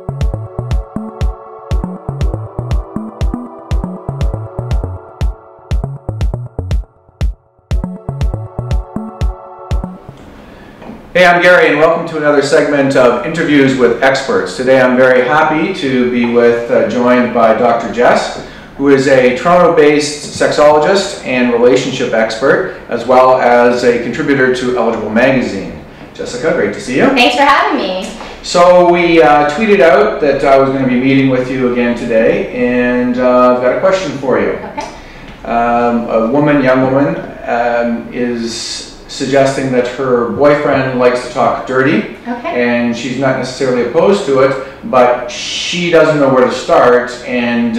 Hey, I'm Gary and welcome to another segment of Interviews with Experts. Today I'm very happy to be joined by Dr. Jess, who is a Toronto-based sexologist and relationship expert, as well as a contributor to Eligible magazine. Jessica, great to see you. Thanks for having me. So we tweeted out that I was going to be meeting with you again today, and I've got a question for you. Okay. Young woman, is suggesting that her boyfriend likes to talk dirty, and she's not necessarily opposed to it, but she doesn't know where to start, and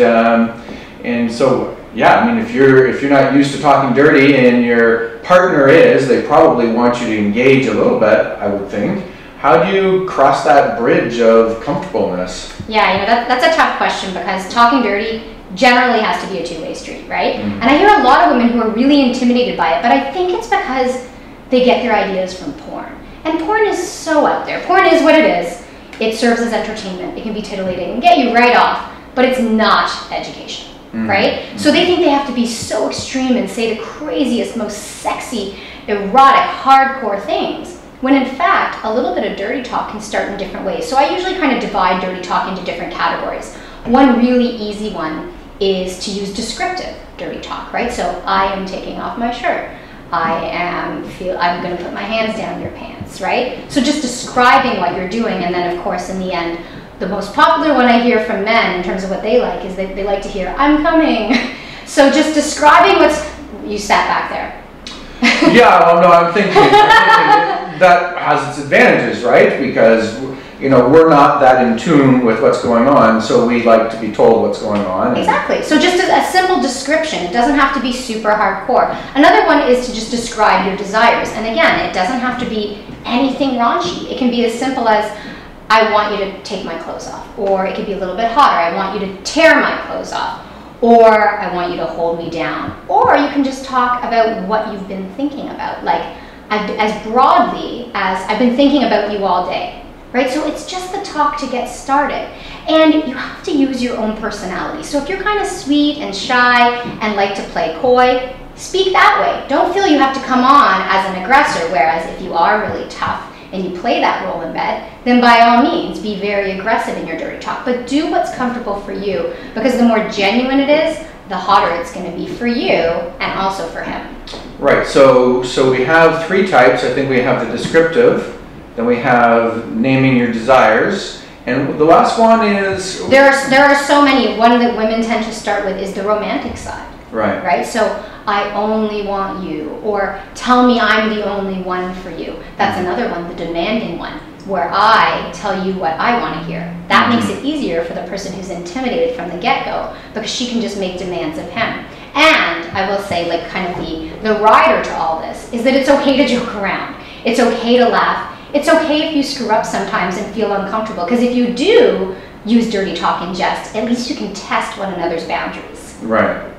so yeah, I mean, if you're not used to talking dirty and your partner is, they probably want you to engage a little bit, I would think. How do you cross that bridge of comfortableness? Yeah, you know, that's a tough question because talking dirty generally has to be a two-way street, right? And I hear a lot of women who are really intimidated by it, but I think it's because they get their ideas from porn. And porn is so out there. Porn is what it is. It serves as entertainment. It can be titillating and get you right off, but it's not education, right? So they think they have to be so extreme and say the craziest, most sexy, erotic, hardcore things, when in fact, a little bit of dirty talk can start in different ways. So I usually kind of divide dirty talk into different categories. One really easy one is to use descriptive dirty talk, right? So I am taking off my shirt. I'm going to put my hands down your pants, right? So just describing what you're doing, and then of course in the end, the most popular one I hear from men in terms of what they like is they like to hear, I'm coming. So just describing you sat back there. Yeah, well, no, I'm thinking that has its advantages, right? Because, you know, we're not that in tune with what's going on, so we like to be told what's going on. Exactly. So just a simple description. It doesn't have to be super hardcore. Another one is to just describe your desires. And again, it doesn't have to be anything raunchy. It can be as simple as, I want you to take my clothes off. Or it could be a little bit hotter. I want you to tear my clothes off. Or I want you to hold me down. Or you can just talk about what you've been thinking about. Like, as broadly as, I've been thinking about you all day. Right, so it's just the talk to get started. And you have to use your own personality. So if you're kind of sweet and shy and like to play coy, speak that way. Don't feel you have to come on as an aggressor, whereas if you are really tough and you play that role in bed, then by all means, be very aggressive in your dirty talk. But do what's comfortable for you, because the more genuine it is, the hotter it's going to be for you and also for him. Right, so we have three types. I think we have the descriptive, then we have naming your desires, and the last one is... There are so many. One that women tend to start with is the romantic side. Right. Right? So, I only want you, or tell me I'm the only one for you. That's another one, the demanding one, where I tell you what I want to hear. That makes it easier for the person who's intimidated from the get-go, because she can just make demands of him. And I will say, like, kind of the rider to all this is that it's okay to joke around. It's okay to laugh. It's okay if you screw up sometimes and feel uncomfortable, because if you do use dirty talk and jest, at least you can test one another's boundaries. Right.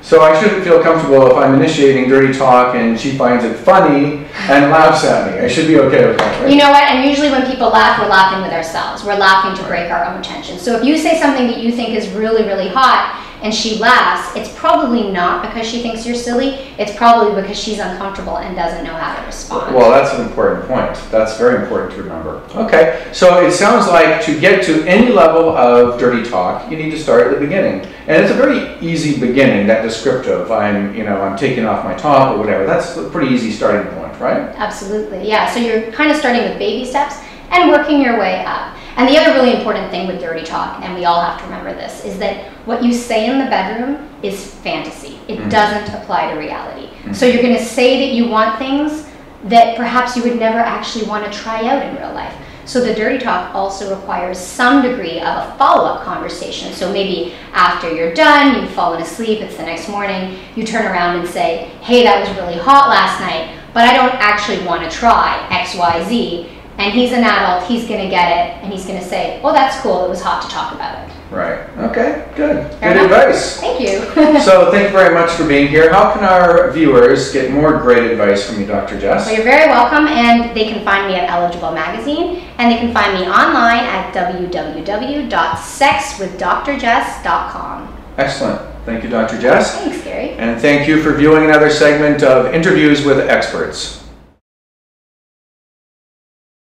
So I shouldn't feel comfortable if I'm initiating dirty talk and she finds it funny and laughs at me. I should be okay with that, right? You know what? And usually when people laugh, we're laughing with ourselves. We're laughing to break our own tension. So if you say something that you think is really, really hot, and she laughs, it's probably not because she thinks you're silly. It's probably because she's uncomfortable and doesn't know how to respond. Well, that's an important point. That's very important to remember. Okay, so it sounds like to get to any level of dirty talk, you need to start at the beginning. And it's a very easy beginning, that descriptive. I'm taking off my top or whatever. That's a pretty easy starting point, right? Absolutely, yeah. So you're kind of starting with baby steps and working your way up. And the other really important thing with dirty talk, and we all have to remember this, is that what you say in the bedroom is fantasy. It doesn't apply to reality. So you're going to say that you want things that perhaps you would never actually want to try out in real life. So the dirty talk also requires some degree of a follow-up conversation. So maybe after you're done, you've fallen asleep, it's the next morning, you turn around and say, hey, that was really hot last night, but I don't actually want to try X, Y, Z. And he's an adult, he's going to get it, and he's going to say, oh, that's cool, it was hot to talk about it. Right. Okay, good. Fair Good enough. advice. Thank you. So thank you very much for being here. How can our viewers get more great advice from you, Dr. Jess? Well, you're very welcome, and they can find me at Eligible Magazine, and they can find me online at www.sexwithdrjess.com. Excellent. Thank you, Dr. Jess. Thanks, Gary. And thank you for viewing another segment of Interviews with Experts.